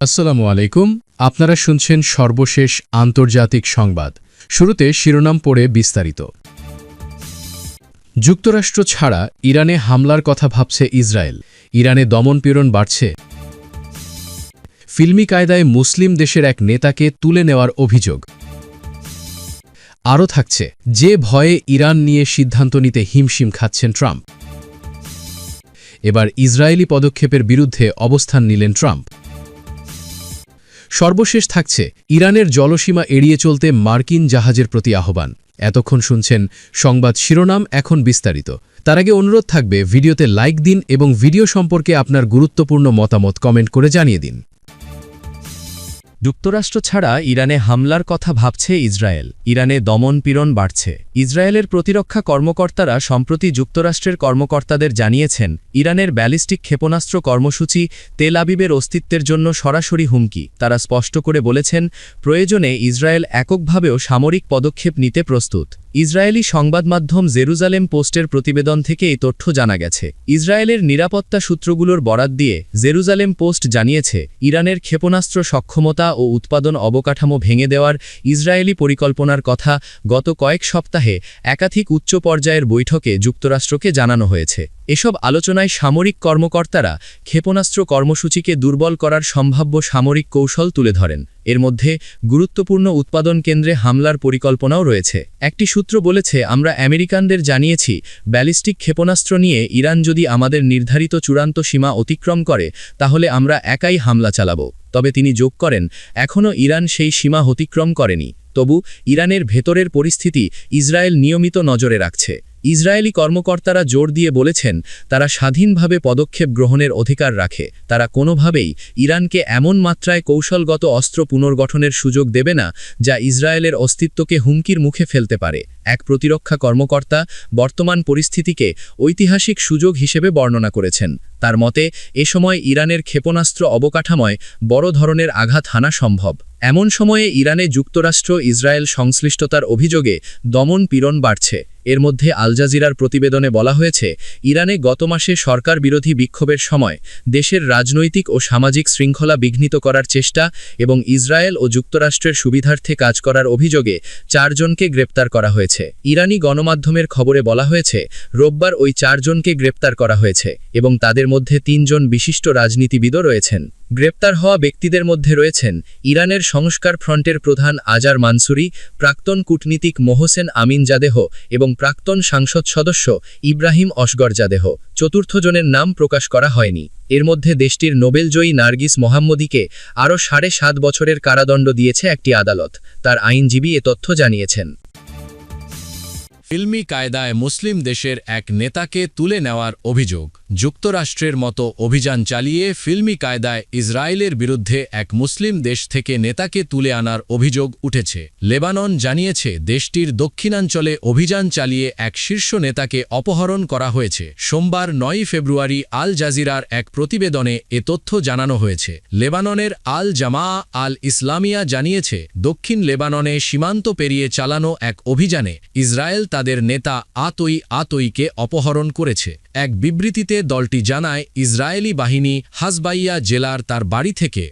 আসসালামু আলাইকুম। আপনারা শুনছেন সর্বশেষ আন্তর্জাতিক সংবাদ। শুরুতে শিরোনাম পড়ে বিস্তারিত। যুক্তরাষ্ট্র ছাড়া ইরানে হামলার কথা ভাবছে ইসরায়েল। ইরানে দমনপীড়ন বাড়ছে। ফিল্মি কায়দায় মুসলিম দেশের এক নেতাকে তুলে নেওয়ার অভিযোগ। আরও থাকছে, যে ভয়ে ইরান নিয়ে সিদ্ধান্ত নিতে হিমশিম খাচ্ছেন ট্রাম্প। এবার ইসরায়েলি পদক্ষেপের বিরুদ্ধে অবস্থান নিলেন ট্রাম্প। সর্বশেষ থাকছে, ইরানের জলসীমা এড়িয়ে চলতে মার্কিন জাহাজের প্রতি আহ্বান। এতক্ষণ শুনছেন সংবাদ শিরোনাম, এখন বিস্তারিত। তার আগে অনুরোধ থাকবে, ভিডিওতে লাইক দিন এবং ভিডিও সম্পর্কে আপনার গুরুত্বপূর্ণ মতামত কমেন্ট করে জানিয়ে দিন। যুক্তরাষ্ট্র ছাড়া ইরানে হামলার কথা ভাবছে ইসরায়েল। ইরানে দমনপীড়ন বাড়ছে। ইসরায়েলের প্রতিরক্ষা কর্মকর্তারা সম্প্রতি যুক্তরাষ্ট্রের কর্মকর্তাদের জানিয়েছেন, ইরানের ব্যালিস্টিক ক্ষেপণাস্ত্র কর্মসূচি তেল আবিবের অস্তিত্বের জন্য সরাসরি হুমকি। তারা স্পষ্ট করে বলেছেন, প্রয়োজনে ইসরায়েল এককভাবেও সামরিক পদক্ষেপ নিতে প্রস্তুত। ইসরায়েলি সংবাদমাধ্যম জেরুজালেম পোস্টের প্রতিবেদন থেকে এই তথ্য জানা গেছে। ইসরায়েলের নিরাপত্তা সূত্রগুলোর বরাত দিয়ে জেরুজালেম পোস্ট জানিয়েছে, ইরানের ক্ষেপণাস্ত্র সক্ষমতা ও উৎপাদন অবকাঠামো ভেঙে দেওয়ার ইসরায়েলি পরিকল্পনার কথা গত কয়েক সপ্তাহে একাধিক উচ্চ পর্যায়ের বৈঠকে যুক্তরাষ্ট্রকে জানানো হয়েছে। এসব আলোচনায় সামরিক কর্মকর্তারা ক্ষেপণাস্ত্র কর্মসূচিকে দুর্বল করার সম্ভাব্য সামরিক কৌশল তুলে ধরেন। এর মধ্যে গুরুত্বপূর্ণ উৎপাদন কেন্দ্রে হামলার পরিকল্পনাও রয়েছে। একটি সূত্র বলেছে, আমরা আমেরিকানদের জানিয়েছি, ব্যালিস্টিক ক্ষেপণাস্ত্র নিয়ে ইরান যদি আমাদের নির্ধারিত চূড়ান্ত সীমা অতিক্রম করে, তাহলে আমরা একাই হামলা চালাব। তবে তিনি যোগ করেন, এখনও ইরান সেই সীমা অতিক্রম করেনি। তবু ইরানের ভেতরের পরিস্থিতি ইসরায়েল নিয়মিত নজরে রাখছে। ইসরায়েলি কর্মকর্তারা জোর দিয়ে বলেছেন, তারা স্বাধীনভাবে পদক্ষেপ গ্রহণের অধিকার রাখে। তারা কোনোভাবেই ইরানকে এমন মাত্রায় কৌশলগত অস্ত্র পুনর্গঠনের সুযোগ দেবে না, যা ইসরায়েলের অস্তিত্বকে হুমকির মুখে ফেলতে পারে। এক প্রতিরক্ষা কর্মকর্তা বর্তমান পরিস্থিতিকে ঐতিহাসিক সুযোগ হিসেবে বর্ণনা করেছেন। তার মতে, এ সময় ইরানের ক্ষেপণাস্ত্র অবকাঠামোয় বড় ধরনের আঘাত হানা সম্ভব। এমন সময়ে ইরানে যুক্তরাষ্ট্র ইসরায়েল সংশ্লিষ্টতার অভিযোগে দমন পীড়ন বাড়ছে। এর মধ্যে আল জাজিরার প্রতিবেদনে বলা হয়েছে, ইরানে গত মাসে সরকার বিরোধী বিক্ষোভের সময় দেশের রাজনৈতিক ও সামাজিক শৃঙ্খলা বিঘ্নিত করার চেষ্টা এবং ইসরায়েল ও যুক্তরাষ্ট্রের সুবিধার্থে কাজ করার অভিযোগে 4 জনকে গ্রেপ্তার করা হয়েছে। ইরানি গণমাধ্যমের খবরে বলা হয়েছে, রোববার ওই 4 জনকে গ্রেপ্তার করা হয়েছে এবং তাদের মধ্যে 3 জন বিশিষ্ট রাজনীতিবিদও রয়েছেন। গ্রেপ্তার হওয়া ব্যক্তিদের মধ্যে রয়েছেন ইরানের সংস্কার ফ্রন্টের প্রধান আজার মানসুরি, প্রাক্তন কূটনীতিক মোহসেন আমিনজাদেহ এবং প্রাক্তন সংসদ সদস্য ইব্রাহিম অসগরজাদেহ। চতুর্থ জনের নাম প্রকাশ করা হয়নি। এর মধ্যে দেশটির নোবেলজয়ী নার্গিস মোহাম্মদীকে আরও 7.5 বছরের কারাদণ্ড দিয়েছে একটি আদালত। তার আইনজীবী এ তথ্য জানিয়েছেন। ফিল্মি কায়দায় মুসলিম দেশের এক নেতাকে তুলে নেওয়ার অভিযোগ। যুক্তরাষ্ট্রের মতো অভিযান চালিয়ে ফিল্মি কায়দায় ইসরায়েলের বিরুদ্ধে এক মুসলিম দেশ থেকে নেতাকে তুলে আনার অভিযোগ উঠেছে। লেবানন জানিয়েছে, দেশটির দক্ষিণাঞ্চলে অভিযান চালিয়ে এক শীর্ষ নেতাকে অপহরণ করা হয়েছে। সোমবার 9 ফেব্রুয়ারি আল জাজিরার এক প্রতিবেদনে এ তথ্য জানানো হয়েছে। লেবাননের আল জামাআ আল ইসলামিয়া জানিয়েছে, দক্ষিণ লেবাননে সীমান্ত পেরিয়ে চালানো এক অভিযানে ইসরায়েল তাদের নেতা আতইকে অপহরণ করেছে। এক বিবৃতিতে দলটি জানায়, ইসরায়েলি বাহিনী হাসবাইয়া জেলার তার বাড়ি থেকে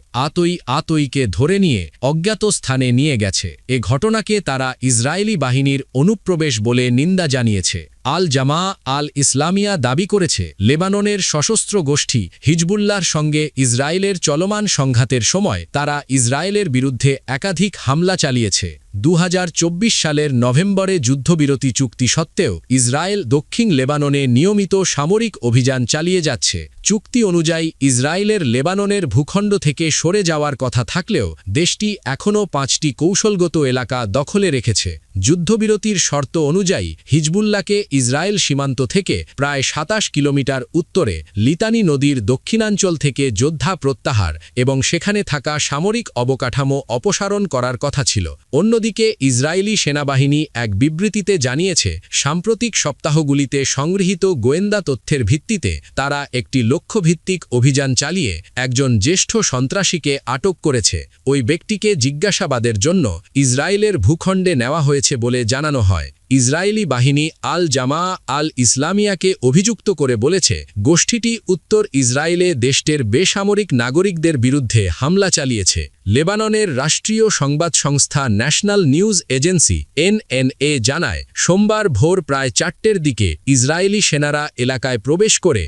আতইকে ধরে নিয়ে অজ্ঞাত স্থানে নিয়ে গেছে। এ ঘটনাকে তারা ইসরায়েলি বাহিনীর অনুপ্রবেশ বলে নিন্দা জানিয়েছে। আল জামাআ আল ইসলামিয়া দাবি করেছে, লেবাননের সশস্ত্র গোষ্ঠী হিজবুল্লাহর সঙ্গে ইসরায়েলের চলমান সংঘাতের সময় তারা ইসরায়েলের বিরুদ্ধে একাধিক হামলা চালিয়েছে। 2024 সালের নভেম্বরে যুদ্ধবিরতি চুক্তি সত্ত্বেও ইসরায়েল দক্ষিণ লেবাননে নিয়মিত সামরিক অভিযান চালিয়ে যাচ্ছে। চুক্তি অনুযায়ী ইসরায়েলের লেবাননের ভূখণ্ড থেকে সরে যাওয়ার কথা থাকলেও দেশটি এখনও 5টি কৌশলগত এলাকা দখলে রেখেছে। যুদ্ধবিরতির শর্ত অনুযায়ী হিজবুল্লাহকে ইসরায়েল সীমান্ত থেকে প্রায় 27 কিলোমিটার উত্তরে লিতানি নদীর দক্ষিণাঞ্চল থেকে যোদ্ধা প্রত্যাহার এবং সেখানে থাকা সামরিক অবকাঠামো অপসারণ করার কথা ছিল। অন্যদিকে ইসরায়েলি সেনাবাহিনী এক বিবৃতিতে জানিয়েছে, সাম্প্রতিক সপ্তাহগুলিতে সংগৃহীত গোয়েন্দা তথ্যের ভিত্তিতে তারা একটি লক্ষ্যভিত্তিক অভিযান চালিয়ে একজন জ্যেষ্ঠ সন্ত্রাসীকে আটক করেছে। ওই ব্যক্তিকে জিজ্ঞাসাবাদের জন্য ইসরায়েলের ভূখণ্ডে নেওয়া হয়েছে বলে জানানো হয়। ইসরায়েলি বাহিনী আল জামা আল ইসলামিয়াকে অভিযুক্ত করে বলেছে গোষ্ঠীটি উত্তর ইসরায়েলে দেশটির বেসামরিক নাগরিকদের বিরুদ্ধে হামলা চালিয়েছে। লেবাননের রাষ্ট্রীয় সংবাদ সংস্থা ন্যাশনাল নিউজ এজেন্সি এনএনএ জানায় সোমবার ভোর প্রায় 4টের দিকে ইসরায়েলি সেনারা এলাকায় প্রবেশ করে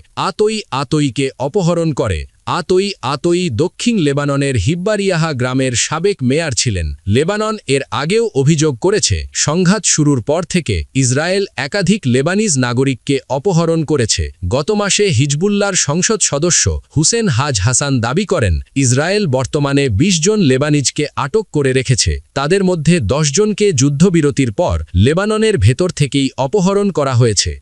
আতইকে অপহরণ করে। আতই দক্ষিণ লেবাননের হিব্বারিয়াহা গ্রামের সাবেক মেয়র ছিলেন। লেবানন এর আগেও অভিযোগ করেছে সংঘাত শুরুর পর থেকে ইসরায়েল একাধিক লেবানিজ নাগরিককে অপহরণ করেছে। গত মাসে হিজবুল্লাহর সংসদ সদস্য হুসেন হাসান দাবি করেন ইসরায়েল বর্তমানে 20 জন লেবানিজকে আটক করে রেখেছে। তাদের মধ্যে 10 জনকে যুদ্ধবিরতির পর লেবাননের ভেতর থেকেই অপহরণ করা হয়েছে।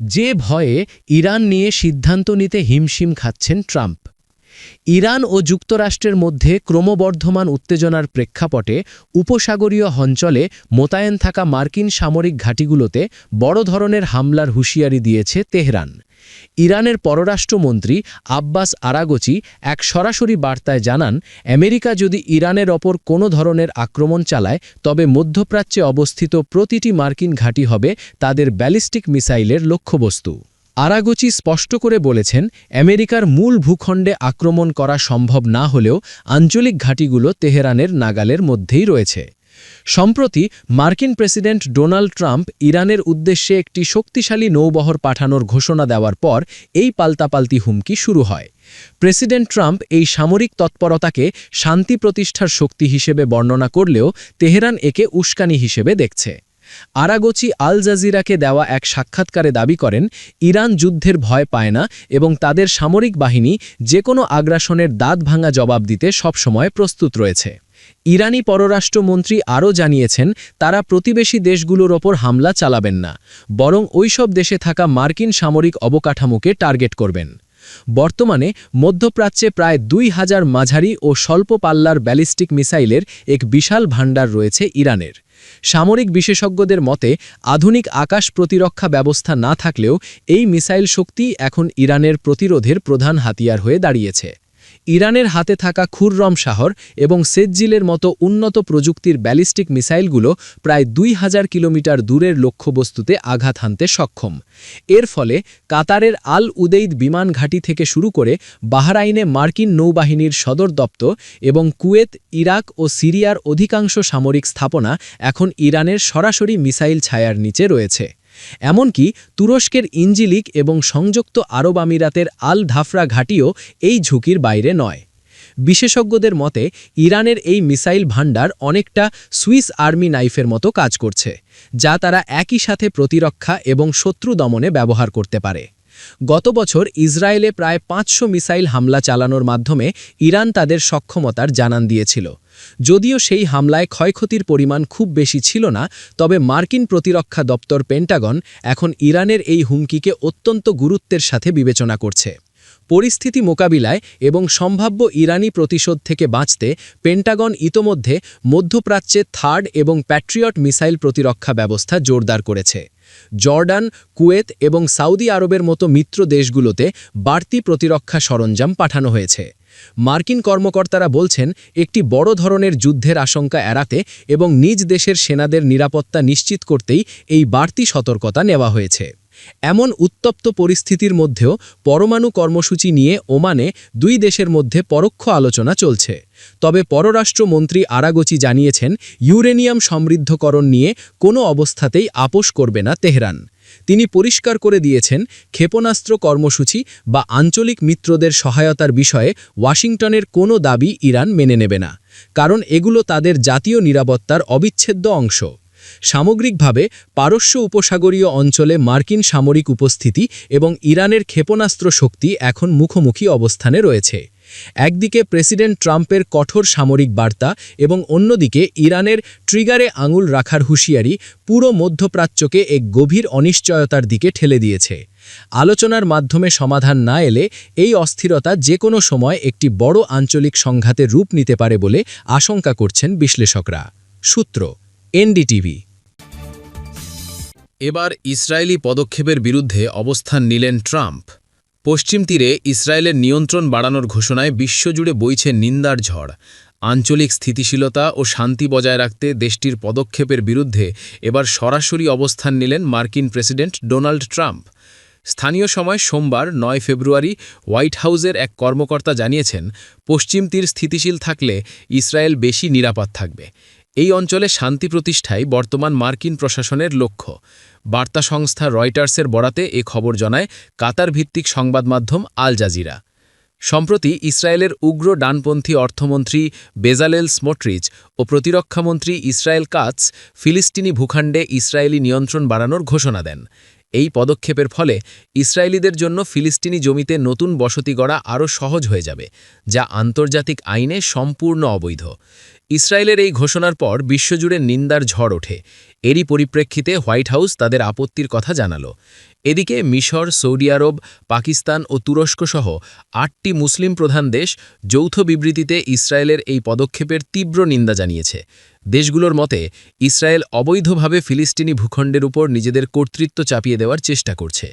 যে ভয়ে ইরান নিয়ে সিদ্ধান্ত নিতে হিমশিম খাচ্ছেন ট্রাম্প। ইরান ও যুক্তরাষ্ট্রের মধ্যে ক্রমবর্ধমান উত্তেজনার প্রেক্ষাপটে উপসাগরীয় অঞ্চলে মোতায়েন থাকা মার্কিন সামরিক ঘাঁটিগুলোতে বড় ধরনের হামলার হুঁশিয়ারি দিয়েছে তেহরান। ইরানের পররাষ্ট্রমন্ত্রী আব্বাস আরাগচি এক সরাসরি বার্তায় জানান, আমেরিকা যদি ইরানের ওপর কোনো ধরনের আক্রমণ চালায় তবে মধ্যপ্রাচ্যে অবস্থিত প্রতিটি মার্কিন ঘাঁটি হবে তাদের ব্যালিস্টিক মিসাইলের লক্ষ্যবস্তু। আরাগচি স্পষ্ট করে বলেছেন, আমেরিকার মূল ভূখণ্ডে আক্রমণ করা সম্ভব না হলেও আঞ্চলিক ঘাঁটিগুলো তেহরানের নাগালের মধ্যেই রয়েছে। সম্প্রতি মার্কিন প্রেসিডেন্ট ডোনাল্ড ট্রাম্প ইরানের উদ্দেশ্যে একটি শক্তিশালী নৌবহর পাঠানোর ঘোষণা দেওয়ার পর এই পাল্টাপাল্টি হুমকি শুরু হয়। প্রেসিডেন্ট ট্রাম্প এই সামরিক তৎপরতাকে শান্তি প্রতিষ্ঠার শক্তি হিসেবে বর্ণনা করলেও তেহরান একে উস্কানি হিসেবে দেখছে। আরাগচি আল জাজিরাকে দেওয়া এক সাক্ষাৎকারে দাবি করেন, ইরান যুদ্ধের ভয় পায় না এবং তাদের সামরিক বাহিনী যে কোনো আগ্রাসনের দাঁত-ভাঙা জবাব দিতে সবসময় প্রস্তুত রয়েছে। ইরানি পররাষ্ট্রমন্ত্রী আরও জানিয়েছেন, তারা প্রতিবেশী দেশগুলোর ওপর হামলা চালাবেন না, বরং ওইসব দেশে থাকা মার্কিন সামরিক অবকাঠামোকে টার্গেট করবেন। বর্তমানে মধ্যপ্রাচ্যে প্রায় 2000 মাঝারি ও স্বল্প পাল্লার ব্যালিস্টিক মিসাইলের এক বিশাল ভাণ্ডার রয়েছে ইরানের। সামরিক বিশেষজ্ঞদের মতে আধুনিক আকাশ প্রতিরক্ষা ব্যবস্থা না থাকলেও এই মিসাইল শক্তি এখন ইরানের প্রতিরোধের প্রধান হাতিয়ার হয়ে দাঁড়িয়েছে। ইরানের হাতে থাকা খুররম শাহর এবং সেজ্জিলের মতো উন্নত প্রযুক্তির ব্যালিস্টিক মিসাইলগুলো প্রায় 2000 কিলোমিটার দূরের লক্ষ্যবস্তুতে আঘাত হানতে সক্ষম। এর ফলে কাতারের আল উদেইদ বিমান ঘাঁটি থেকে শুরু করে বাহরাইনে মার্কিন নৌবাহিনীর সদর দপ্তর এবং কুয়েত, ইরাক ও সিরিয়ার অধিকাংশ সামরিক স্থাপনা এখন ইরানের সরাসরি মিসাইল ছায়ার নিচে রয়েছে। এমনকি তুরস্কের ইঞ্জিলিক এবং সংযুক্ত আরব আমিরাতের আল ধাফরা ঘাঁটিও এই ঝুঁকির বাইরে নয়। বিশেষজ্ঞদের মতে ইরানের এই মিসাইল ভাণ্ডার অনেকটা সুইস আর্মি নাইফের মতো কাজ করছে, যা তারা একই সাথে প্রতিরক্ষা এবং শত্রু দমনে ব্যবহার করতে পারে। গত বছর ইসরায়েলে প্রায় 500 মিসাইল হামলা চালানোর মাধ্যমে ইরান তাদের সক্ষমতার জানান দিয়েছিল। যদিও সেই হামলায় ক্ষয়ক্ষতির পরিমাণ খুব বেশি ছিল না, তবে মার্কিন প্রতিরক্ষা দপ্তর পেন্টাগন এখন ইরানের এই হুমকিকে অত্যন্ত গুরুত্বের সাথে বিবেচনা করছে। পরিস্থিতি মোকাবিলায় এবং সম্ভাব্য ইরানি প্রতিশোধ থেকে বাঁচতে পেন্টাগন ইতোমধ্যে মধ্যপ্রাচ্যে থার্ড এবং প্যাট্রিয়ট মিসাইল প্রতিরক্ষা ব্যবস্থা জোরদার করেছে। জর্ডান, কুয়েত এবং সৌদি আরবের মতো মিত্র দেশগুলোতে বাড়তি প্রতিরক্ষা সরঞ্জাম পাঠানো হয়েছে। মার্কিন কর্মকর্তারা বলছেন, একটি বড় ধরনের যুদ্ধের আশঙ্কা এড়াতে এবং নিজ দেশের সেনাদের নিরাপত্তা নিশ্চিত করতেই এই বাড়তি সতর্কতা নেওয়া হয়েছে। এমন উত্তপ্ত পরিস্থিতির মধ্যেও পরমাণু কর্মসূচি নিয়ে ওমানে দুই দেশের মধ্যে পরোক্ষ আলোচনা চলছে। তবে পররাষ্ট্রমন্ত্রী আরাগচি জানিয়েছেন, ইউরেনিয়াম সমৃদ্ধকরণ নিয়ে কোনো অবস্থাতেই আপোষ করবে না তেহরান। তিনি পরিষ্কার করে দিয়েছেন, ক্ষেপণাস্ত্র কর্মসূচি বা আঞ্চলিক মিত্রদের সহায়তার বিষয়ে ওয়াশিংটনের কোনো দাবি ইরান মেনে নেবে না, কারণ এগুলো তাদের জাতীয় নিরাপত্তার অবিচ্ছেদ্য অংশ। সামগ্রিকভাবে পারস্য উপসাগরীয় অঞ্চলে মার্কিন সামরিক উপস্থিতি এবং ইরানের ক্ষেপণাস্ত্র শক্তি এখন মুখোমুখি অবস্থানে রয়েছে। একদিকে প্রেসিডেন্ট ট্রাম্পের কঠোর সামরিক বার্তা এবং অন্যদিকে ইরানের ট্রিগারে আঙুল রাখার হুঁশিয়ারি পুরো মধ্যপ্রাচ্যকে এক গভীর অনিশ্চয়তার দিকে ঠেলে দিয়েছে। আলোচনার মাধ্যমে সমাধান না এলে এই অস্থিরতা যে কোনো সময় একটি বড় আঞ্চলিক সংঘাতের রূপ নিতে পারে বলে আশঙ্কা করছেন বিশ্লেষকরা। সূত্র এনডিটিভি। এবার ইসরায়েলি পদক্ষেপের বিরুদ্ধে অবস্থান নিলেন ট্রাম্প। পশ্চিম তীরে ইসরায়েলের নিয়ন্ত্রণ বাড়ানোর ঘোষণায় বিশ্বজুড়ে বইছে নিন্দার ঝড়। আঞ্চলিক স্থিতিশীলতা ও শান্তি বজায় রাখতে দেশটির পদক্ষেপের বিরুদ্ধে এবার সরাসরি অবস্থান নিলেন মার্কিন প্রেসিডেন্ট ডোনাল্ড ট্রাম্প। স্থানীয় সময় সোমবার ৯ ফেব্রুয়ারি হোয়াইট হাউসের এক কর্মকর্তা জানিয়েছেন, পশ্চিম তীর স্থিতিশীল থাকলে ইসরায়েল বেশি নিরাপদ থাকবে। এই অঞ্চলে শান্তি প্রতিষ্ঠাই বর্তমান মার্কিন প্রশাসনের লক্ষ্য। বার্তা সংস্থা রয়টার্সের বরাতে এ খবর জানায় কাতার ভিত্তিক সংবাদ মাধ্যম আল জাজিরা। সম্প্রতি ইসরায়েলের উগ্র ডানপন্থী অর্থমন্ত্রী বেজালেল স্মোট্রিচ ও প্রতিরক্ষামন্ত্রী ইসরায়েল কাটস ফিলিস্তিনি ভূখণ্ডে ইসরায়েলি নিয়ন্ত্রণ বাড়ানোর ঘোষণা দেন। এই পদক্ষেপের ফলে ইসরায়েলিদের জন্য ফিলিস্তিনি জমিতে নতুন বসতি গড়া আরও সহজ হয়ে যাবে, যা আন্তর্জাতিক আইনে সম্পূর্ণ অবৈধ। ইসরায়েলের এই ঘোষণার পর বিশ্বজুড়ে নিন্দার ঝড় ওঠে। এরই পরিপ্রেক্ষিতে হোয়াইট হাউস তাদের আপত্তির কথা জানালো। এদিকে মিশর, সৌদি আরব, পাকিস্তান ও তুরস্ক সহ ৮টি মুসলিম প্রধান দেশ যৌথ বিবৃতিতে ইসরায়েলের এই পদক্ষেপের তীব্র নিন্দা জানিয়েছে। দেশগুলোর মতে ইসরায়েল অবৈধভাবে ফিলিস্তিনি ভূখণ্ডের উপর নিজেদের কর্তৃত্ব চাপিয়ে দেওয়ার চেষ্টা করছে।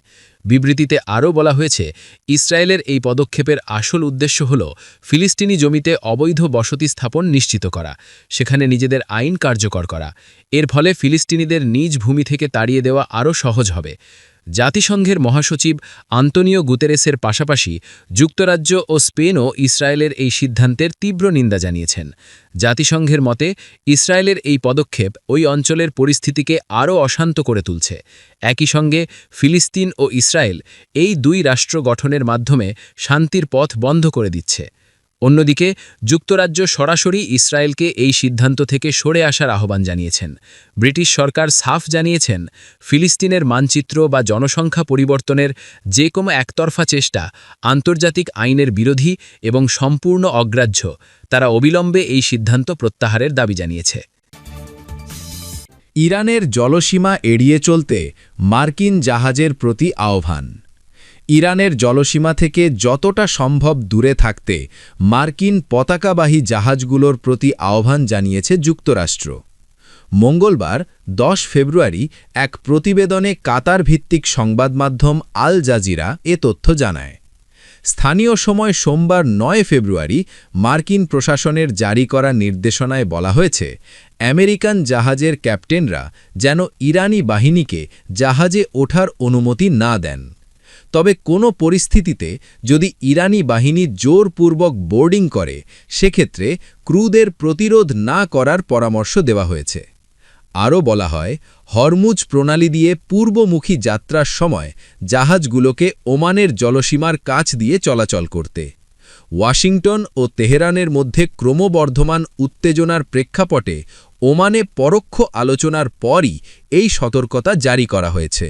বিবৃতিতে আরও বলা হয়েছে, ইসরায়েলের এই পদক্ষেপের আসল উদ্দেশ্য হল ফিলিস্তিনি জমিতে অবৈধ বসতি স্থাপন নিশ্চিত করা, সেখানে নিজেদের আইন কার্যকর করা। এর ফলে ফিলিস্তিনিদের নিজ ভূমি থেকে তাড়িয়ে দেওয়া আরও সহজ হবে। জাতিসংঘের মহাসচিব আন্তোনিও গুতেরেসের পাশাপাশি যুক্তরাজ্য ও স্পেনও ইসরায়েলের এই সিদ্ধান্তের তীব্র নিন্দা জানিয়েছেন। জাতিসংঘের মতে ইসরায়েলের এই পদক্ষেপ ওই অঞ্চলের পরিস্থিতিকে আরও অশান্ত করে তুলছে। একই সঙ্গে ফিলিস্তিন ও ইসরায়েল এই দুই রাষ্ট্র গঠনের মাধ্যমে শান্তির পথ বন্ধ করে দিচ্ছে। অন্যদিকে যুক্তরাজ্য সরাসরি ইসরায়েলকে এই সিদ্ধান্ত থেকে সরে আসার আহ্বান জানিয়েছেন। ব্রিটিশ সরকার সাফ জানিয়েছেন, ফিলিস্তিনের মানচিত্র বা জনসংখ্যা পরিবর্তনের যে কোনো একতরফা চেষ্টা আন্তর্জাতিক আইনের বিরোধী এবং সম্পূর্ণ অগ্রাহ্য। তারা অবিলম্বে এই সিদ্ধান্ত প্রত্যাহারের দাবি জানিয়েছে। ইরানের জলসীমা এড়িয়ে চলতে মার্কিন জাহাজের প্রতি আহ্বান। ইরানের জলসীমা থেকে যতটা সম্ভব দূরে থাকতে মার্কিন পতাকাবাহী জাহাজগুলোর প্রতি আহ্বান জানিয়েছে যুক্তরাষ্ট্র। মঙ্গলবার ১০ ফেব্রুয়ারি এক প্রতিবেদনে কাতার ভিত্তিক সংবাদ মাধ্যম আল জাজিরা এ তথ্য জানায়। স্থানীয় সময় সোমবার ৯ ফেব্রুয়ারি মার্কিন প্রশাসনের জারি করা নির্দেশনায় বলা হয়েছে, আমেরিকান জাহাজের ক্যাপ্টেনরা যেন ইরানি বাহিনীকে জাহাজে ওঠার অনুমতি না দেন। তবে কোনো পরিস্থিতিতে যদি ইরানি বাহিনী জোরপূর্বক বোর্ডিং করে, সেক্ষেত্রে ক্রুদের প্রতিরোধ না করার পরামর্শ দেওয়া হয়েছে। আরও বলা হয়, হরমুজ প্রণালী দিয়ে পূর্বমুখী যাত্রার সময় জাহাজগুলোকে ওমানের জলসীমার কাছ দিয়ে চলাচল করতে। ওয়াশিংটন ও তেহরানের মধ্যে ক্রমবর্ধমান উত্তেজনার প্রেক্ষাপটে ওমানে পরোক্ষ আলোচনার পরই এই সতর্কতা জারি করা হয়েছে।